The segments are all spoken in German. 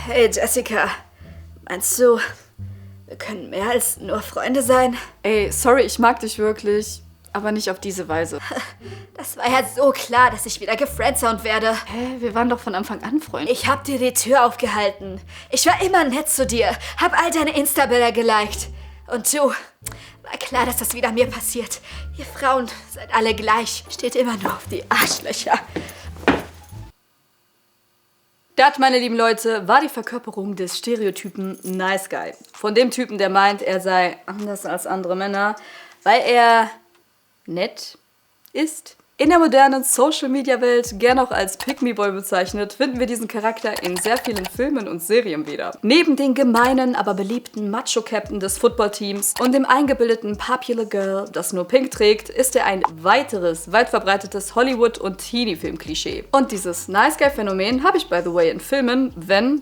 Hey Jessica, meinst du, wir können mehr als nur Freunde sein? Ey, sorry, ich mag dich wirklich, aber nicht auf diese Weise. Das war ja so klar, dass ich wieder gefriendzoned werde. Hä, wir waren doch von Anfang an Freunde. Ich hab dir die Tür aufgehalten. Ich war immer nett zu dir, hab all deine Insta-Bilder geliked. Und du, war klar, dass das wieder mir passiert. Ihr Frauen seid alle gleich, steht immer nur auf die Arschlöcher. Das, meine lieben Leute, war die Verkörperung des Stereotypen Nice Guy. Von dem Typen, der meint, er sei anders als andere Männer, weil er nett ist. In der modernen Social-Media-Welt, gern auch als Pick-Me-Boy bezeichnet, finden wir diesen Charakter in sehr vielen Filmen und Serien wieder. Neben den gemeinen, aber beliebten Macho-Captain des Footballteams und dem eingebildeten Popular Girl, das nur Pink trägt, ist er ein weiteres, weit verbreitetes Hollywood- und Teenie-Film-Klischee. Und dieses Nice-Guy-Phänomen habe ich, by the way, in Filmen,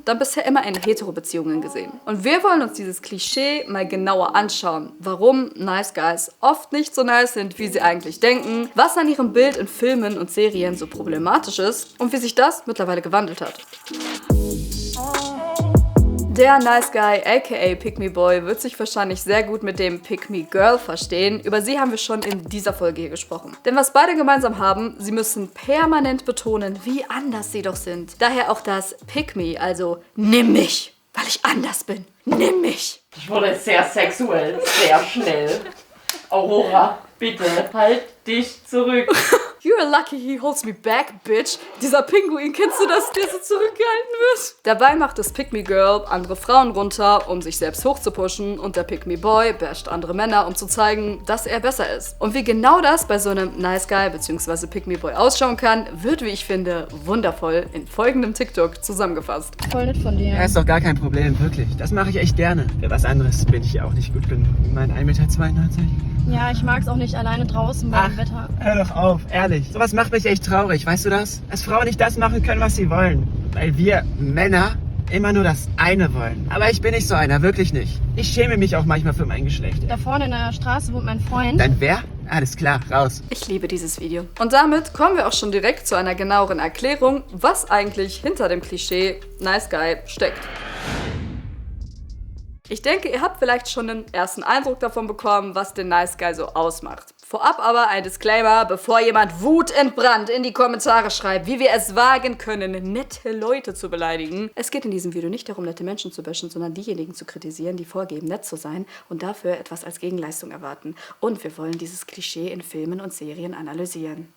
dann bisher immer in Hetero-Beziehungen gesehen. Und wir wollen uns dieses Klischee mal genauer anschauen, warum Nice Guys oft nicht so nice sind, wie sie eigentlich denken, was an ihrem Bild in Filmen und Serien so problematisch ist und wie sich das mittlerweile gewandelt hat. Der Nice Guy, aka Pick Me Boy, wird sich wahrscheinlich sehr gut mit dem Pick Me Girl verstehen. Über sie haben wir schon in dieser Folge hier gesprochen. Denn was beide gemeinsam haben, sie müssen permanent betonen, wie anders sie doch sind. Daher auch das Pick Me, also nimm mich, weil ich anders bin. Nimm mich. Ich wurde sehr sexuell, sehr schnell. Aurora, bitte, halt dich zurück. You're lucky he holds me back, bitch. Dieser Pinguin, kennst du das, der so zurückgehalten wird? Dabei macht das Pick Me Girl andere Frauen runter, um sich selbst hochzupushen, und der Pick Me Boy basht andere Männer, um zu zeigen, dass er besser ist. Und wie genau das bei so einem Nice Guy bzw. Pick Me Boy ausschauen kann, wird, wie ich finde, wundervoll in folgendem TikTok zusammengefasst. Voll nett von dir. Ja, ist doch gar kein Problem, wirklich. Das mache ich echt gerne. Für was anderes bin ich ja auch nicht gut genug. Ich meine 1,92 Meter. Ja, ich mag's auch nicht alleine draußen bei dem Wetter. Hör doch auf, ehrlich. Sowas macht mich echt traurig, weißt du das? Dass Frauen nicht das machen können, was sie wollen. Weil wir Männer immer nur das eine wollen. Aber ich bin nicht so einer, wirklich nicht. Ich schäme mich auch manchmal für mein Geschlecht. Da vorne in der Straße wohnt mein Freund. Dann wer? Alles klar, raus. Ich liebe dieses Video. Und damit kommen wir auch schon direkt zu einer genaueren Erklärung, was eigentlich hinter dem Klischee Nice Guy steckt. Ich denke, ihr habt vielleicht schon einen ersten Eindruck davon bekommen, was den Nice Guy so ausmacht. Vorab aber ein Disclaimer, bevor jemand wutentbrannt in die Kommentare schreibt, wie wir es wagen können, nette Leute zu beleidigen. Es geht in diesem Video nicht darum, nette Menschen zu bashen, sondern diejenigen zu kritisieren, die vorgeben, nett zu sein und dafür etwas als Gegenleistung erwarten. Und wir wollen dieses Klischee in Filmen und Serien analysieren.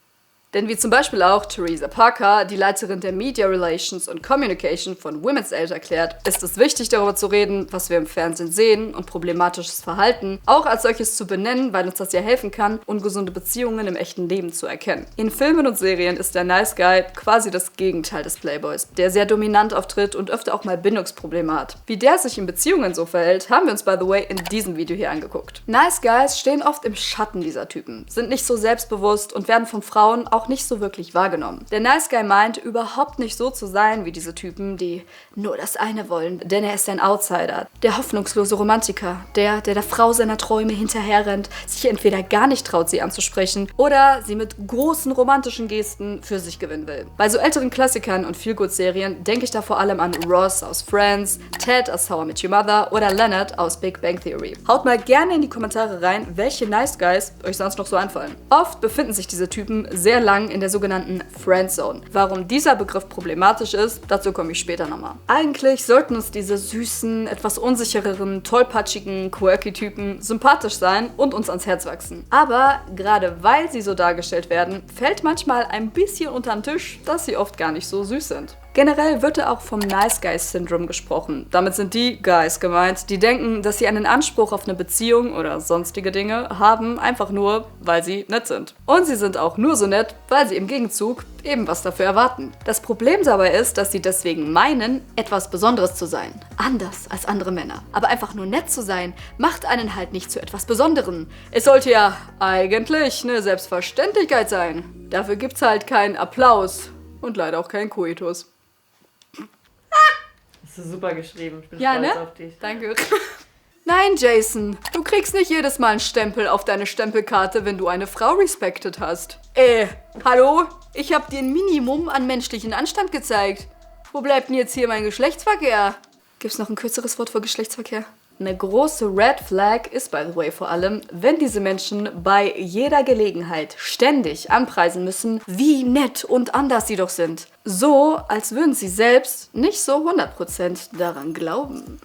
Denn wie zum Beispiel auch Theresa Parker, die Leiterin der Media Relations und Communication von Women's Aid, erklärt, ist es wichtig, darüber zu reden, was wir im Fernsehen sehen und problematisches Verhalten auch als solches zu benennen, weil uns das ja helfen kann, ungesunde Beziehungen im echten Leben zu erkennen. In Filmen und Serien ist der Nice Guy quasi das Gegenteil des Playboys, der sehr dominant auftritt und öfter auch mal Bindungsprobleme hat. Wie der sich in Beziehungen so verhält, haben wir uns, by the way, in diesem Video hier angeguckt. Nice Guys stehen oft im Schatten dieser Typen, sind nicht so selbstbewusst und werden von Frauen auch nicht so wirklich wahrgenommen. Der Nice Guy meint, überhaupt nicht so zu sein wie diese Typen, die nur das eine wollen, denn er ist ein Outsider. Der hoffnungslose Romantiker, der Frau seiner Träume hinterherrennt, sich entweder gar nicht traut, sie anzusprechen oder sie mit großen romantischen Gesten für sich gewinnen will. Bei so älteren Klassikern und Feelgood-Serien denke ich da vor allem an Ross aus Friends, Ted aus How I Met Your Mother oder Leonard aus Big Bang Theory. Haut mal gerne in die Kommentare rein, welche Nice Guys euch sonst noch so einfallen. Oft befinden sich diese Typen sehr lang in der sogenannten Friendzone. Warum dieser Begriff problematisch ist, dazu komme ich später nochmal. Eigentlich sollten uns diese süßen, etwas unsichereren, tollpatschigen, quirky Typen sympathisch sein und uns ans Herz wachsen. Aber gerade weil sie so dargestellt werden, fällt manchmal ein bisschen unterm Tisch, dass sie oft gar nicht so süß sind. Generell wird auch vom Nice Guys Syndrom gesprochen. Damit sind die Guys gemeint, die denken, dass sie einen Anspruch auf eine Beziehung oder sonstige Dinge haben, einfach nur, weil sie nett sind. Und sie sind auch nur so nett, weil sie im Gegenzug eben was dafür erwarten. Das Problem dabei ist, dass sie deswegen meinen, etwas Besonderes zu sein. Anders als andere Männer. Aber einfach nur nett zu sein, macht einen halt nicht zu etwas Besonderem. Es sollte ja eigentlich eine Selbstverständlichkeit sein. Dafür gibt's halt keinen Applaus und leider auch keinen Koitus. Das ist super geschrieben. Ich bin Ja, stolz ne? auf dich. Danke. Nein, Jason, du kriegst nicht jedes Mal einen Stempel auf deine Stempelkarte, wenn du eine Frau respected hast. Hallo? Ich hab dir ein Minimum an menschlichen Anstand gezeigt. Wo bleibt denn jetzt hier mein Geschlechtsverkehr? Gibt's noch ein kürzeres Wort für Geschlechtsverkehr? Eine große Red Flag ist, by the way, vor allem, wenn diese Menschen bei jeder Gelegenheit ständig anpreisen müssen, wie nett und anders sie doch sind. So, als würden sie selbst nicht so 100% daran glauben.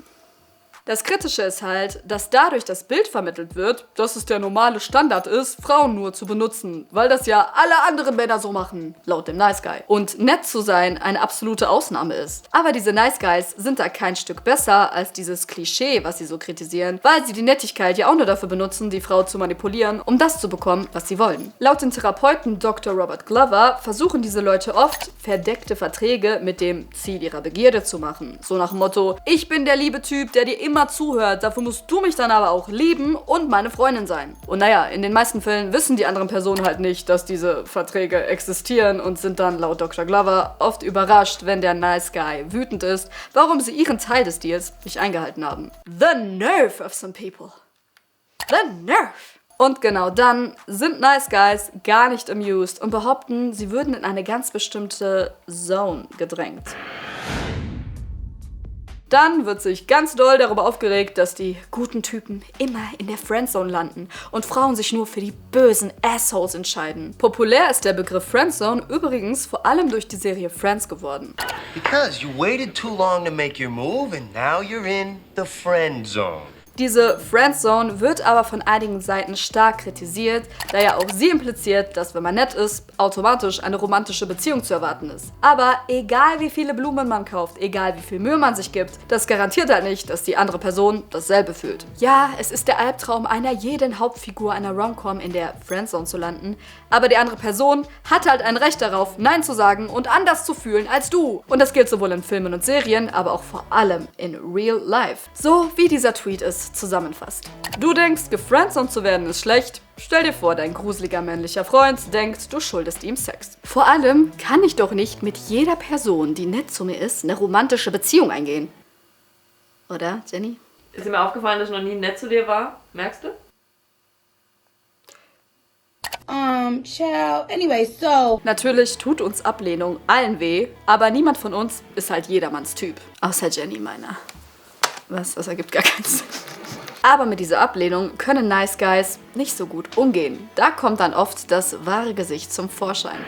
Das Kritische ist halt, dass dadurch das Bild vermittelt wird, dass es der normale Standard ist, Frauen nur zu benutzen, weil das ja alle anderen Männer so machen, laut dem Nice Guy. Und nett zu sein eine absolute Ausnahme ist. Aber diese Nice Guys sind da kein Stück besser als dieses Klischee, was sie so kritisieren, weil sie die Nettigkeit ja auch nur dafür benutzen, die Frau zu manipulieren, um das zu bekommen, was sie wollen. Laut dem Therapeuten Dr. Robert Glover versuchen diese Leute oft, verdeckte Verträge mit dem Ziel ihrer Begierde zu machen. So nach dem Motto, ich bin der liebe Typ, der dir immer zuhört, dafür musst du mich dann aber auch lieben und meine Freundin sein. Und naja, in den meisten Fällen wissen die anderen Personen halt nicht, dass diese Verträge existieren und sind dann laut Dr. Glover oft überrascht, wenn der Nice Guy wütend ist, warum sie ihren Teil des Deals nicht eingehalten haben. The nerve of some people. The nerve. Und genau dann sind Nice Guys gar nicht amused und behaupten, sie würden in eine ganz bestimmte Zone gedrängt. Dann wird sich ganz doll darüber aufgeregt, dass die guten Typen immer in der Friendzone landen und Frauen sich nur für die bösen Assholes entscheiden. Populär ist der Begriff Friendzone übrigens vor allem durch die Serie Friends geworden. Because you waited too long to make your move and now you're in the friend zone. Diese Friendzone wird aber von einigen Seiten stark kritisiert, da ja auch sie impliziert, dass wenn man nett ist, automatisch eine romantische Beziehung zu erwarten ist. Aber egal wie viele Blumen man kauft, egal wie viel Mühe man sich gibt, das garantiert halt nicht, dass die andere Person dasselbe fühlt. Ja, es ist der Albtraum einer jeden Hauptfigur einer Rom-Com in der Friendzone zu landen, aber die andere Person hat halt ein Recht darauf, Nein zu sagen und anders zu fühlen als du. Und das gilt sowohl in Filmen und Serien, aber auch vor allem in Real Life. So wie dieser Tweet ist zusammenfasst. Du denkst, gefriendzoned zu werden ist schlecht? Stell dir vor, dein gruseliger männlicher Freund denkt, du schuldest ihm Sex. Vor allem kann ich doch nicht mit jeder Person, die nett zu mir ist, eine romantische Beziehung eingehen. Oder, Jenny? Ist dir mir aufgefallen, dass ich noch nie nett zu dir war? Merkst du? Ciao. Anyway, so. Natürlich tut uns Ablehnung allen weh, aber niemand von uns ist halt jedermanns Typ. Außer Jenny, meiner. Was ergibt gar keinen Sinn. Aber mit dieser Ablehnung können Nice Guys nicht so gut umgehen. Da kommt dann oft das wahre Gesicht zum Vorschein.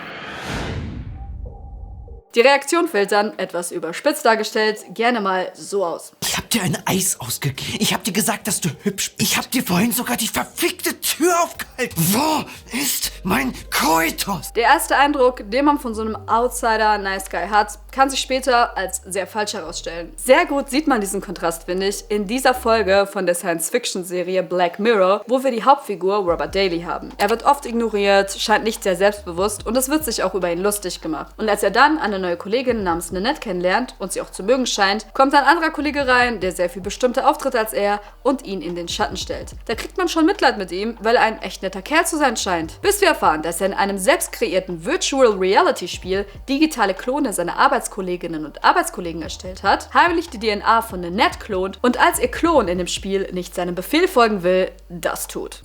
Die Reaktion fällt dann, etwas überspitzt dargestellt, gerne mal so aus. Ich hab dir ein Eis ausgegeben. Ich hab dir gesagt, dass du hübsch bist. Ich hab dir vorhin sogar die verfickte Tür aufgehalten. Wo ist mein Koitus? Der erste Eindruck, den man von so einem Outsider-Nice Guy hat, kann sich später als sehr falsch herausstellen. Sehr gut sieht man diesen Kontrast, finde ich, in dieser Folge von der Science-Fiction-Serie Black Mirror, wo wir die Hauptfigur Robert Daly haben. Er wird oft ignoriert, scheint nicht sehr selbstbewusst und es wird sich auch über ihn lustig gemacht. Und als er dann eine neue Kollegin namens Nanette kennenlernt und sie auch zu mögen scheint, kommt ein anderer Kollege rein, der sehr viel bestimmter auftritt als er und ihn in den Schatten stellt. Da kriegt man schon Mitleid mit ihm, weil er ein echt netter Kerl zu sein scheint. Bis wir erfahren, dass er in einem selbst kreierten Virtual Reality Spiel digitale Klone seiner Arbeitskolleginnen und Arbeitskollegen erstellt hat, heimlich die DNA von Nanette klont und als ihr Klon in dem Spiel nicht seinem Befehl folgen will, das tut.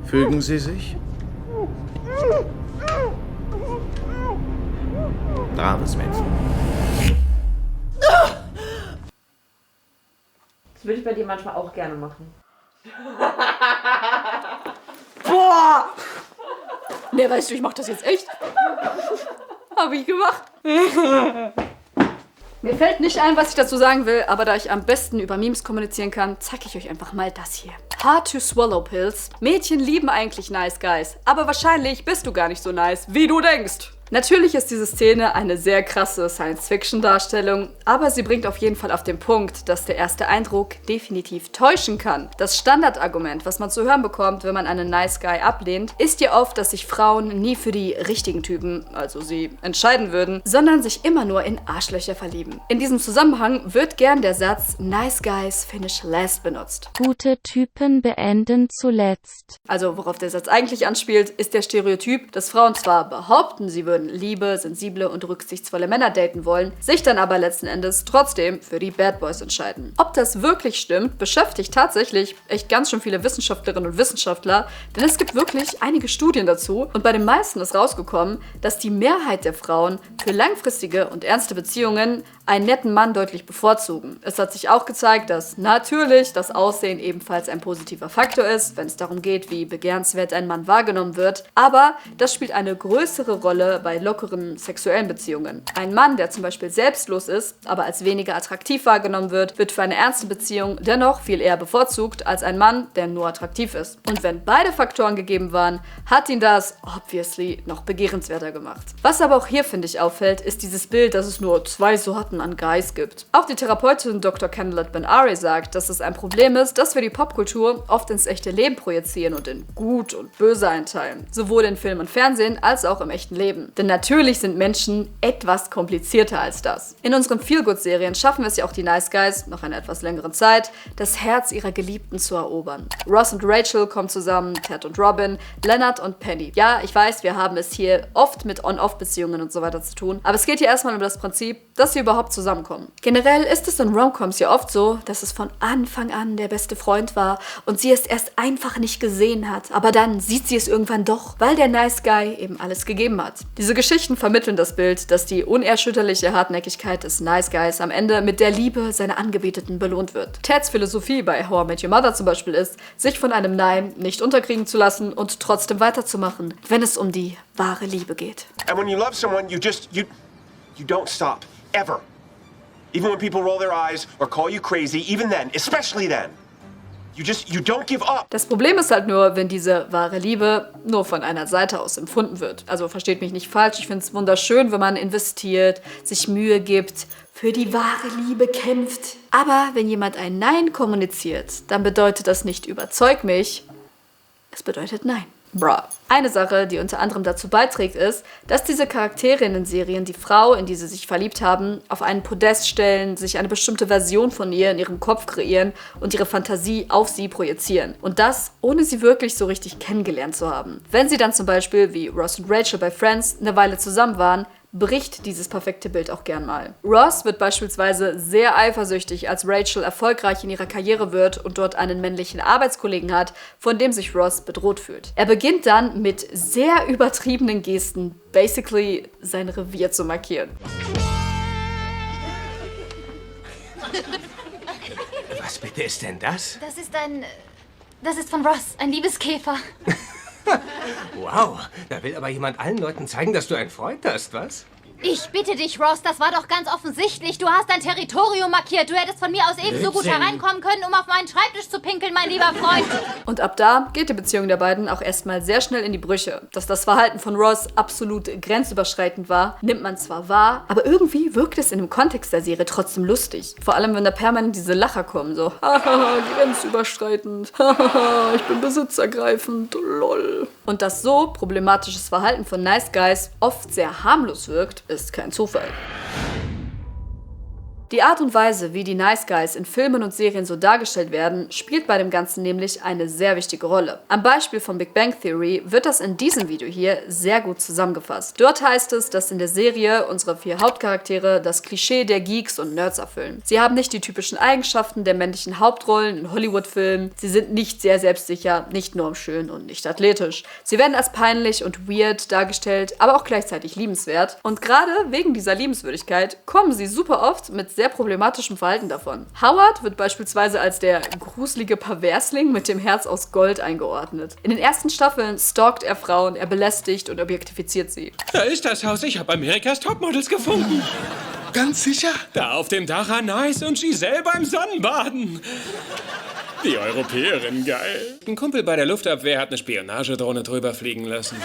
Fügen Sie sich? Braves Mädchen. Das würde ich bei dir manchmal auch gerne machen. Boah! Ne, weißt du, ich mach das jetzt echt. Hab ich gemacht. Mir fällt nicht ein, was ich dazu sagen will, aber da ich am besten über Memes kommunizieren kann, zeige ich euch einfach mal das hier. Hard to swallow pills. Mädchen lieben eigentlich Nice Guys, aber wahrscheinlich bist du gar nicht so nice, wie du denkst. Natürlich ist diese Szene eine sehr krasse Science-Fiction-Darstellung, aber sie bringt auf jeden Fall auf den Punkt, dass der erste Eindruck definitiv täuschen kann. Das Standardargument, was man zu hören bekommt, wenn man einen Nice Guy ablehnt, ist ja oft, dass sich Frauen nie für die richtigen Typen, also sie, entscheiden würden, sondern sich immer nur in Arschlöcher verlieben. In diesem Zusammenhang wird gern der Satz Nice Guys finish last benutzt. Gute Typen beenden zuletzt. Also worauf der Satz eigentlich anspielt, ist der Stereotyp, dass Frauen zwar behaupten, sie würden würden liebe, sensible und rücksichtsvolle Männer daten wollen, sich dann aber letzten Endes trotzdem für die Bad Boys entscheiden. Ob das wirklich stimmt, beschäftigt tatsächlich echt ganz schön viele Wissenschaftlerinnen und Wissenschaftler, denn es gibt wirklich einige Studien dazu und bei den meisten ist rausgekommen, dass die Mehrheit der Frauen für langfristige und ernste Beziehungen einen netten Mann deutlich bevorzugen. Es hat sich auch gezeigt, dass natürlich das Aussehen ebenfalls ein positiver Faktor ist, wenn es darum geht, wie begehrenswert ein Mann wahrgenommen wird, aber das spielt eine größere Rolle bei lockeren sexuellen Beziehungen. Ein Mann, der zum Beispiel selbstlos ist, aber als weniger attraktiv wahrgenommen wird, wird für eine ernste Beziehung dennoch viel eher bevorzugt als ein Mann, der nur attraktiv ist. Und wenn beide Faktoren gegeben waren, hat ihn das obviously noch begehrenswerter gemacht. Was aber auch hier, finde ich, auffällt, ist dieses Bild, dass es nur 2 Sorten an Guys gibt. Auch die Therapeutin Dr. Candleth Ben-Ari sagt, dass es ein Problem ist, dass wir die Popkultur oft ins echte Leben projizieren und in gut und böse einteilen. Sowohl in Film und Fernsehen als auch im echten Leben. Denn natürlich sind Menschen etwas komplizierter als das. In unseren Feel-Good-Serien schaffen es ja auch die Nice Guys, nach einer etwas längeren Zeit, das Herz ihrer Geliebten zu erobern. Ross und Rachel kommen zusammen, Ted und Robin, Leonard und Penny. Ja, ich weiß, wir haben es hier oft mit On-Off-Beziehungen und so weiter zu tun, aber es geht hier erstmal um das Prinzip, dass sie überhaupt zusammenkommen. Generell ist es in Romcoms ja oft so, dass es von Anfang an der beste Freund war und sie es erst einfach nicht gesehen hat, aber dann sieht sie es irgendwann doch, weil der Nice Guy eben alles gegeben hat. Diese Geschichten vermitteln das Bild, dass die unerschütterliche Hartnäckigkeit des Nice Guys am Ende mit der Liebe seiner Angebeteten belohnt wird. Teds Philosophie bei How I Met Your Mother zum Beispiel ist, sich von einem Nein nicht unterkriegen zu lassen und trotzdem weiterzumachen, wenn es um die wahre Liebe geht. And when you love someone, you don't stop. Ever. Even when people roll their eyes or call you crazy, even then, especially then. You don't give up. Das Problem ist halt nur, wenn diese wahre Liebe nur von einer Seite aus empfunden wird. Also versteht mich nicht falsch, ich finde es wunderschön, wenn man investiert, sich Mühe gibt, für die wahre Liebe kämpft. Aber wenn jemand ein Nein kommuniziert, dann bedeutet das nicht überzeug mich, es bedeutet Nein. Bruh. Eine Sache, die unter anderem dazu beiträgt, ist, dass diese Charaktere in den Serien die Frau, in die sie sich verliebt haben, auf einen Podest stellen, sich eine bestimmte Version von ihr in ihrem Kopf kreieren und ihre Fantasie auf sie projizieren. Und das, ohne sie wirklich so richtig kennengelernt zu haben. Wenn sie dann zum Beispiel, wie Ross und Rachel bei Friends, eine Weile zusammen waren, bricht dieses perfekte Bild auch gern mal. Ross wird beispielsweise sehr eifersüchtig, als Rachel erfolgreich in ihrer Karriere wird und dort einen männlichen Arbeitskollegen hat, von dem sich Ross bedroht fühlt. Er beginnt dann mit sehr übertriebenen Gesten, basically sein Revier zu markieren. Was bitte ist denn das? Das ist von Ross, ein Liebeskäfer. Wow, da will aber jemand allen Leuten zeigen, dass du einen Freund hast, was? Ich bitte dich, Ross, das war doch ganz offensichtlich. Du hast dein Territorium markiert. Du hättest von mir aus ebenso gut hereinkommen können, um auf meinen Schreibtisch zu pinkeln, mein lieber Freund. Und ab da geht die Beziehung der beiden auch erstmal sehr schnell in die Brüche. Dass das Verhalten von Ross absolut grenzüberschreitend war, nimmt man zwar wahr, aber irgendwie wirkt es in dem Kontext der Serie trotzdem lustig. Vor allem, wenn da permanent diese Lacher kommen, so haha, grenzüberschreitend, haha, ich bin besitzergreifend, lol. Und dass so problematisches Verhalten von Nice Guys oft sehr harmlos wirkt, ist kein Zufall. Die Art und Weise, wie die Nice Guys in Filmen und Serien so dargestellt werden, spielt bei dem Ganzen nämlich eine sehr wichtige Rolle. Am Beispiel von Big Bang Theory wird das in diesem Video hier sehr gut zusammengefasst. Dort heißt es, dass in der Serie unsere 4 Hauptcharaktere das Klischee der Geeks und Nerds erfüllen. Sie haben nicht die typischen Eigenschaften der männlichen Hauptrollen in Hollywood-Filmen. Sie sind nicht sehr selbstsicher, nicht normschön und nicht athletisch. Sie werden als peinlich und weird dargestellt, aber auch gleichzeitig liebenswert. Und gerade wegen dieser Liebenswürdigkeit kommen sie super oft mit sehr problematischem Verhalten davon. Howard wird beispielsweise als der gruselige Perversling mit dem Herz aus Gold eingeordnet. In den ersten Staffeln stalkt er Frauen, er belästigt und objektifiziert sie. Da ist das Haus, ich habe Amerikas Topmodels gefunden. Ganz sicher? Da auf dem Dach an Nice und Giselle beim Sonnenbaden. Die Europäerin, geil. Ein Kumpel bei der Luftabwehr hat eine Spionagedrohne drüber fliegen lassen.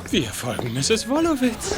Wir folgen Mrs. Wolowitz.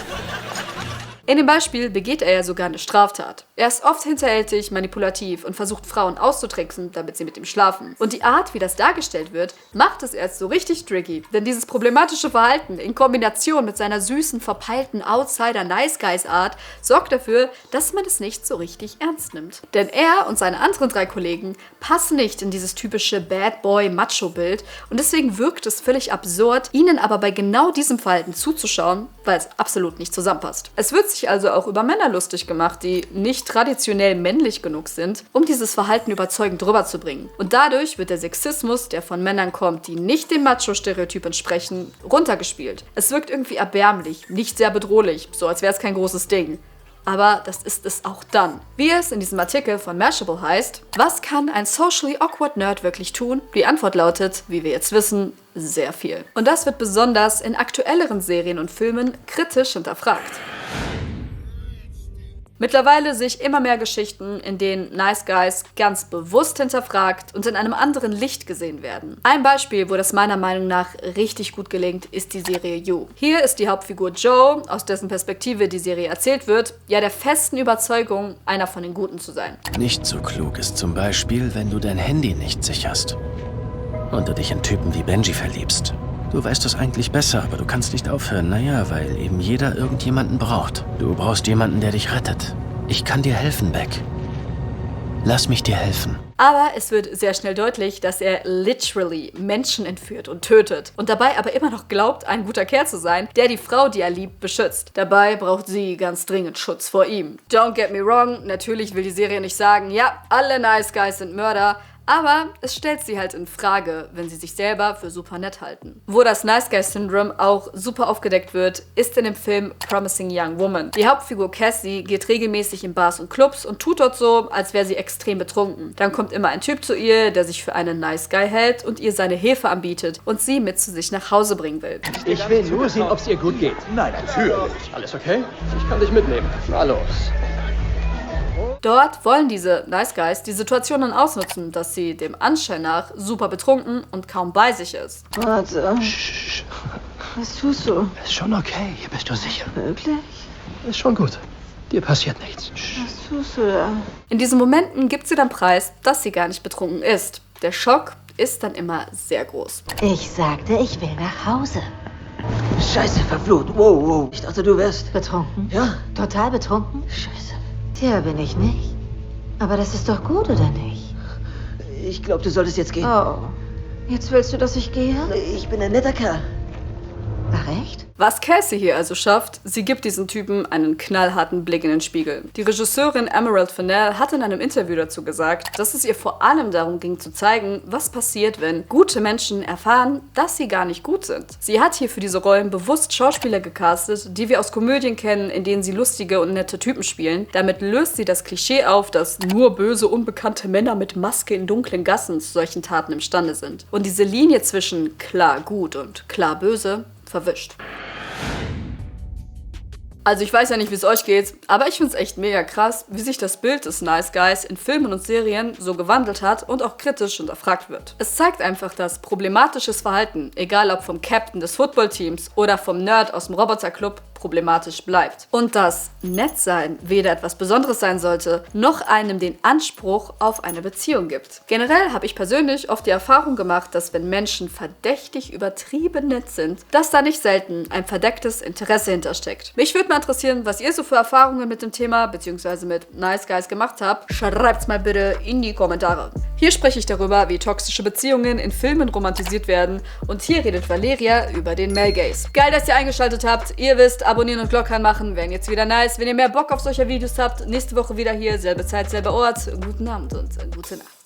In dem Beispiel begeht er ja sogar eine Straftat. Er ist oft hinterhältig, manipulativ und versucht Frauen auszutricksen, damit sie mit ihm schlafen. Und die Art, wie das dargestellt wird, macht es erst so richtig tricky. Denn dieses problematische Verhalten in Kombination mit seiner süßen, verpeilten Outsider-Nice-Guys-Art sorgt dafür, dass man es nicht so richtig ernst nimmt. Denn er und seine anderen 3 Kollegen passen nicht in dieses typische Bad-Boy-Macho-Bild und deswegen wirkt es völlig absurd, ihnen aber bei genau diesem Verhalten zuzuschauen, weil es absolut nicht zusammenpasst. Es wird sich also auch über Männer lustig gemacht, die nicht traditionell männlich genug sind, um dieses Verhalten überzeugend rüberzubringen. Und dadurch wird der Sexismus, der von Männern kommt, die nicht dem Macho-Stereotyp entsprechen, runtergespielt. Es wirkt irgendwie erbärmlich, nicht sehr bedrohlich, so als wäre es kein großes Ding. Aber das ist es auch dann. Wie es in diesem Artikel von Mashable heißt, was kann ein socially awkward Nerd wirklich tun? Die Antwort lautet, wie wir jetzt wissen, sehr viel. Und das wird besonders in aktuelleren Serien und Filmen kritisch hinterfragt. Mittlerweile sehe ich immer mehr Geschichten, in denen Nice Guys ganz bewusst hinterfragt und in einem anderen Licht gesehen werden. Ein Beispiel, wo das meiner Meinung nach richtig gut gelingt, ist die Serie You. Hier ist die Hauptfigur Joe, aus dessen Perspektive die Serie erzählt wird, ja der festen Überzeugung, einer von den Guten zu sein. Nicht so klug ist zum Beispiel, wenn du dein Handy nicht sicherst und du dich in Typen wie Benji verliebst. Du weißt es eigentlich besser, aber du kannst nicht aufhören. Naja, weil eben jeder irgendjemanden braucht. Du brauchst jemanden, der dich rettet. Ich kann dir helfen, Beck. Lass mich dir helfen. Aber es wird sehr schnell deutlich, dass er literally Menschen entführt und tötet und dabei aber immer noch glaubt, ein guter Kerl zu sein, der die Frau, die er liebt, beschützt. Dabei braucht sie ganz dringend Schutz vor ihm. Don't get me wrong, natürlich will die Serie nicht sagen, ja, alle Nice Guys sind Mörder, aber es stellt sie halt in Frage, wenn sie sich selber für super nett halten. Wo das Nice Guy Syndrome auch super aufgedeckt wird, ist in dem Film Promising Young Woman. Die Hauptfigur Cassie geht regelmäßig in Bars und Clubs und tut dort so, als wäre sie extrem betrunken. Dann kommt immer ein Typ zu ihr, der sich für einen Nice Guy hält und ihr seine Hilfe anbietet und sie mit zu sich nach Hause bringen will. Ich will nur sehen, ob es ihr gut geht. Nein, natürlich. Alles okay? Ich kann dich mitnehmen. Na los. Dort wollen diese Nice Guys die Situation dann ausnutzen, dass sie dem Anschein nach super betrunken und kaum bei sich ist. Warte. Was tust du? Ist schon okay, bist du sicher? Wirklich? Ist schon gut. Dir passiert nichts. Was tust du da? In diesen Momenten gibt sie dann preis, dass sie gar nicht betrunken ist. Der Schock ist dann immer sehr groß. Ich sagte, ich will nach Hause. Scheiße, verflucht. Wow. Ich dachte, du wärst... Betrunken? Ja. Total betrunken? Scheiße. Tja, bin ich nicht. Aber das ist doch gut, oder nicht? Ich glaube, du solltest jetzt gehen. Oh. Jetzt willst du, dass ich gehe? Ich bin ein netter Kerl. Ach, echt? Was Cassie hier also schafft, sie gibt diesen Typen einen knallharten Blick in den Spiegel. Die Regisseurin Emerald Fennell hat in einem Interview dazu gesagt, dass es ihr vor allem darum ging zu zeigen, was passiert, wenn gute Menschen erfahren, dass sie gar nicht gut sind. Sie hat hier für diese Rollen bewusst Schauspieler gecastet, die wir aus Komödien kennen, in denen sie lustige und nette Typen spielen. Damit löst sie das Klischee auf, dass nur böse, unbekannte Männer mit Maske in dunklen Gassen zu solchen Taten imstande sind. Und diese Linie zwischen klar gut und klar böse verwischt. Also ich weiß ja nicht, wie es euch geht, aber ich finde es echt mega krass, wie sich das Bild des Nice Guys in Filmen und Serien so gewandelt hat und auch kritisch hinterfragt wird. Es zeigt einfach, dass problematisches Verhalten, egal ob vom Captain des Footballteams oder vom Nerd aus dem Roboterclub, problematisch bleibt. Und dass Nettsein weder etwas Besonderes sein sollte, noch einem den Anspruch auf eine Beziehung gibt. Generell habe ich persönlich oft die Erfahrung gemacht, dass wenn Menschen verdächtig übertrieben nett sind, dass da nicht selten ein verdecktes Interesse hintersteckt. Mich würde mal interessieren, was ihr so für Erfahrungen mit dem Thema bzw. mit Nice Guys gemacht habt. Schreibt's mal bitte in die Kommentare. Hier spreche ich darüber, wie toxische Beziehungen in Filmen romantisiert werden und hier redet Valeria über den Male Gaze. Geil, dass ihr eingeschaltet habt. Ihr wisst, abonnieren und Glocke anmachen wären jetzt wieder nice. Wenn ihr mehr Bock auf solche Videos habt, nächste Woche wieder hier, selbe Zeit, selber Ort. Guten Abend und gute Nacht.